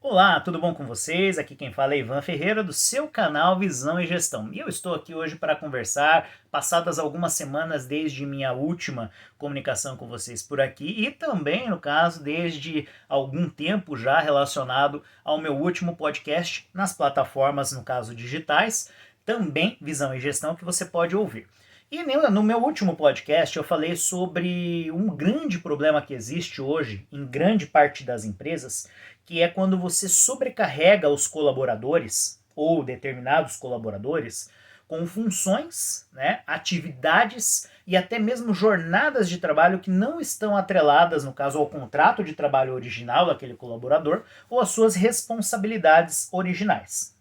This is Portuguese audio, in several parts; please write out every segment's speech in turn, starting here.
Olá, tudo bom com vocês? Aqui quem fala é Ivan Ferreira do seu canal Visão e Gestão. E eu estou aqui hoje para conversar, passadas algumas semanas desde minha última comunicação com vocês por aqui e também, no caso, desde algum tempo já relacionado ao meu último podcast nas plataformas, no caso digitais, também Visão e Gestão, que você pode ouvir. E no meu último podcast eu falei sobre um grande problema que existe hoje em grande parte das empresas, que é quando você sobrecarrega os colaboradores ou determinados colaboradores com funções, né, atividades e até mesmo jornadas de trabalho que não estão atreladas, no caso, ao contrato de trabalho original daquele colaborador ou às suas responsabilidades originais.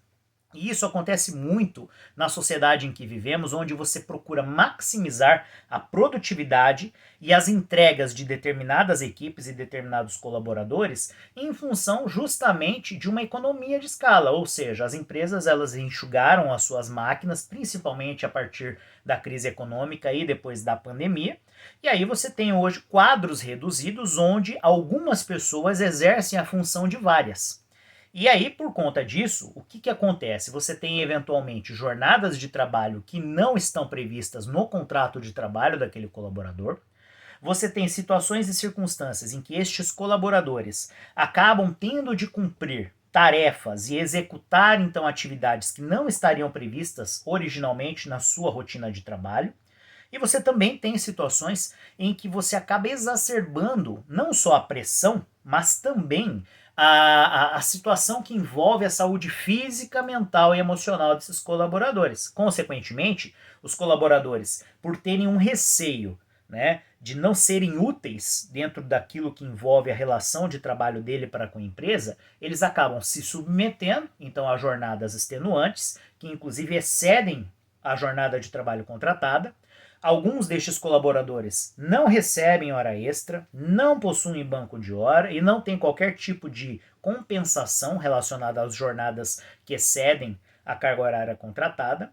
E isso acontece muito na sociedade em que vivemos, onde você procura maximizar a produtividade e as entregas de determinadas equipes e determinados colaboradores em função justamente de uma economia de escala, ou seja, as empresas elas enxugaram as suas máquinas, principalmente a partir da crise econômica e depois da pandemia, e aí você tem hoje quadros reduzidos onde algumas pessoas exercem a função de várias. E aí, por conta disso, o que acontece? Você tem eventualmente jornadas de trabalho que não estão previstas no contrato de trabalho daquele colaborador. Você tem situações e circunstâncias em que estes colaboradores acabam tendo de cumprir tarefas e executar então atividades que não estariam previstas originalmente na sua rotina de trabalho. E você também tem situações em que você acaba exacerbando não só a pressão, mas também a situação que envolve a saúde física, mental e emocional desses colaboradores. Consequentemente, os colaboradores, por terem um receio, né, de não serem úteis dentro daquilo que envolve a relação de trabalho dele para com a empresa, eles acabam se submetendo então a jornadas extenuantes, que inclusive excedem a jornada de trabalho contratada. Alguns destes colaboradores não recebem hora extra, não possuem banco de hora e não têm qualquer tipo de compensação relacionada às jornadas que excedem a carga horária contratada.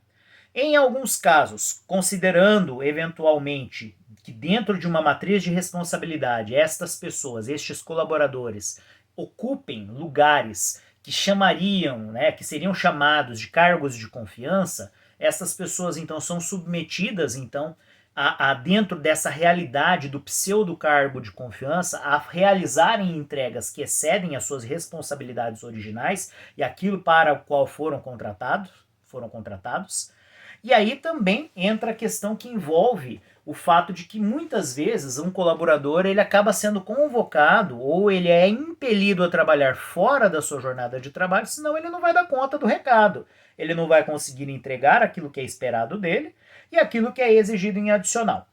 Em alguns casos, considerando eventualmente que dentro de uma matriz de responsabilidade estas pessoas, estes colaboradores, ocupem lugares que chamariam, né, que seriam chamados de cargos de confiança, essas pessoas então são submetidas então a dentro dessa realidade do pseudo cargo de confiança a realizarem entregas que excedem as suas responsabilidades originais e aquilo para o qual foram contratados. E aí também entra a questão que envolve o fato de que muitas vezes um colaborador ele acaba sendo convocado ou ele é impelido a trabalhar fora da sua jornada de trabalho, senão ele não vai dar conta do recado. Ele não vai conseguir entregar aquilo que é esperado dele e aquilo que é exigido em adicional.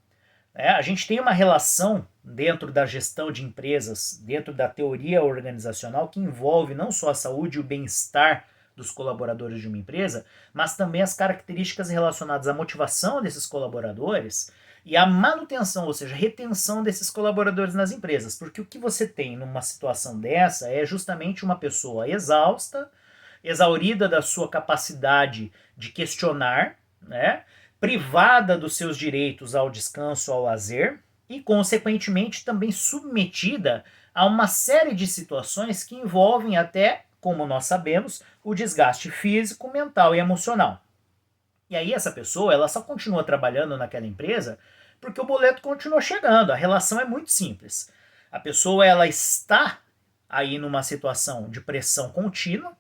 A gente tem uma relação dentro da gestão de empresas, dentro da teoria organizacional, que envolve não só a saúde e o bem-estar dos colaboradores de uma empresa, mas também as características relacionadas à motivação desses colaboradores e à manutenção, ou seja, retenção desses colaboradores nas empresas. Porque o que você tem numa situação dessa é justamente uma pessoa exausta, exaurida da sua capacidade de questionar, né? Privada dos seus direitos ao descanso, ao lazer e, consequentemente, também submetida a uma série de situações que envolvem até, como nós sabemos, o desgaste físico, mental e emocional. E aí essa pessoa, ela só continua trabalhando naquela empresa porque o boleto continua chegando. A relação é muito simples. A pessoa, ela está aí numa situação de pressão contínua,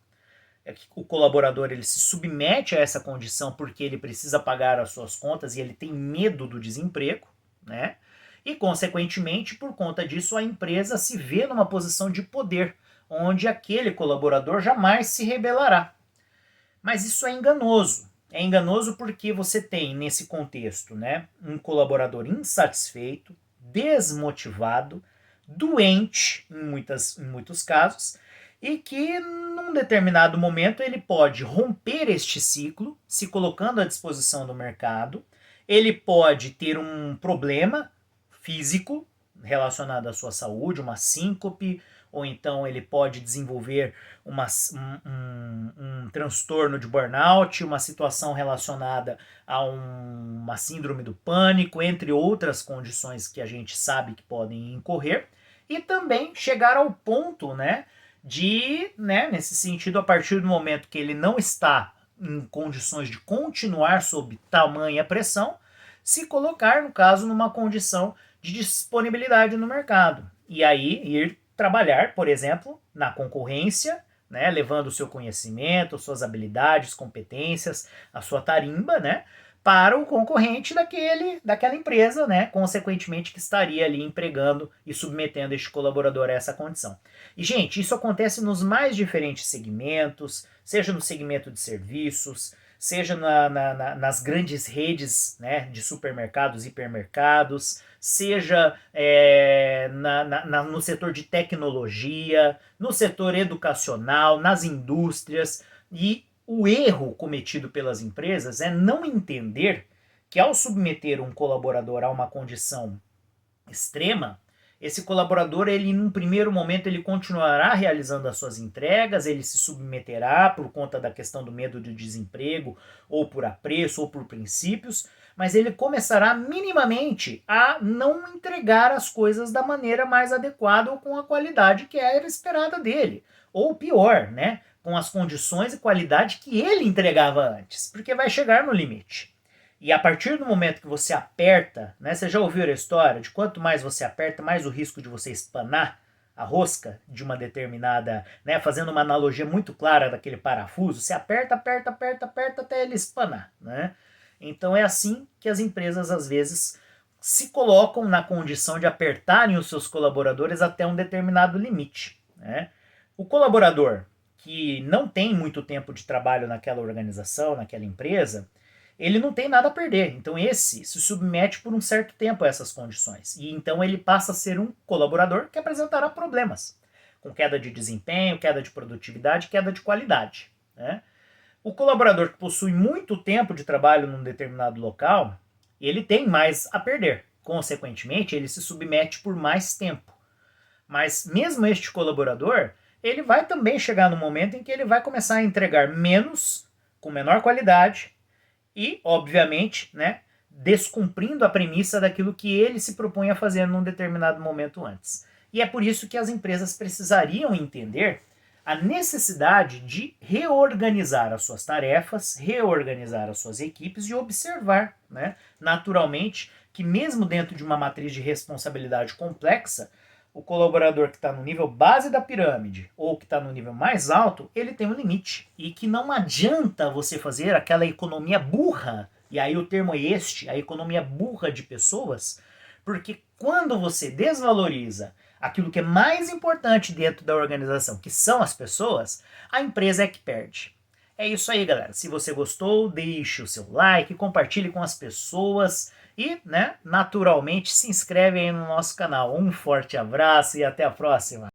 o colaborador ele se submete a essa condição porque ele precisa pagar as suas contas e ele tem medo do desemprego, né? E, consequentemente, por conta disso, a empresa se vê numa posição de poder, onde aquele colaborador jamais se rebelará. Mas isso é enganoso. É enganoso porque você tem, nesse contexto, né, um colaborador insatisfeito, desmotivado, doente, em muitos casos, e que num determinado momento ele pode romper este ciclo, se colocando à disposição do mercado, ele pode ter um problema físico relacionado à sua saúde, uma síncope, ou então ele pode desenvolver um transtorno de burnout, uma situação relacionada a uma síndrome do pânico, entre outras condições que a gente sabe que podem incorrer, e também chegar ao ponto, né, né, nesse sentido, a partir do momento que ele não está em condições de continuar sob tamanha pressão, se colocar, no caso, numa condição de disponibilidade no mercado. E aí ir trabalhar, por exemplo, na concorrência, né, levando o seu conhecimento, suas habilidades, competências, a sua tarimba, né, para o concorrente daquela empresa, né, consequentemente que estaria ali empregando e submetendo este colaborador a essa condição. E, gente, isso acontece nos mais diferentes segmentos, seja no segmento de serviços, seja nas grandes redes, né, de supermercados, hipermercados, seja no setor de tecnologia, no setor educacional, nas indústrias. E o erro cometido pelas empresas é não entender que ao submeter um colaborador a uma condição extrema, esse colaborador, ele num primeiro momento, ele continuará realizando as suas entregas, ele se submeterá por conta da questão do medo de desemprego, ou por apreço, ou por princípios, mas ele começará minimamente a não entregar as coisas da maneira mais adequada ou com a qualidade que era esperada dele. Ou pior, né? Com as condições e qualidade que ele entregava antes, porque vai chegar no limite. E a partir do momento que você aperta, né, você já ouviu a história de quanto mais você aperta, mais o risco de você espanar a rosca de uma determinada, né, fazendo uma analogia muito clara daquele parafuso, você aperta, aperta, aperta, aperta até ele espanar, né? Então é assim que as empresas às vezes se colocam na condição de apertarem os seus colaboradores até um determinado limite, né? O colaborador que não tem muito tempo de trabalho naquela organização, naquela empresa, ele não tem nada a perder. Então esse se submete por um certo tempo a essas condições. E então ele passa a ser um colaborador que apresentará problemas, com queda de desempenho, queda de produtividade, queda de qualidade, né? O colaborador que possui muito tempo de trabalho num determinado local, ele tem mais a perder. Consequentemente, ele se submete por mais tempo. Mas mesmo este colaborador, ele vai também chegar no momento em que ele vai começar a entregar menos, com menor qualidade, e, obviamente, né, descumprindo a premissa daquilo que ele se propõe a fazer num determinado momento antes. E é por isso que as empresas precisariam entender a necessidade de reorganizar as suas tarefas, reorganizar as suas equipes e observar, né, naturalmente, que mesmo dentro de uma matriz de responsabilidade complexa, o colaborador que está no nível base da pirâmide ou que está no nível mais alto, ele tem um limite. E que não adianta você fazer aquela economia burra, e aí o termo é este, a economia burra de pessoas, porque quando você desvaloriza aquilo que é mais importante dentro da organização, que são as pessoas, a empresa é que perde. É isso aí, galera. Se você gostou, deixe o seu like, compartilhe com as pessoas e, né, naturalmente, se inscreve aí no nosso canal. Um forte abraço e até a próxima!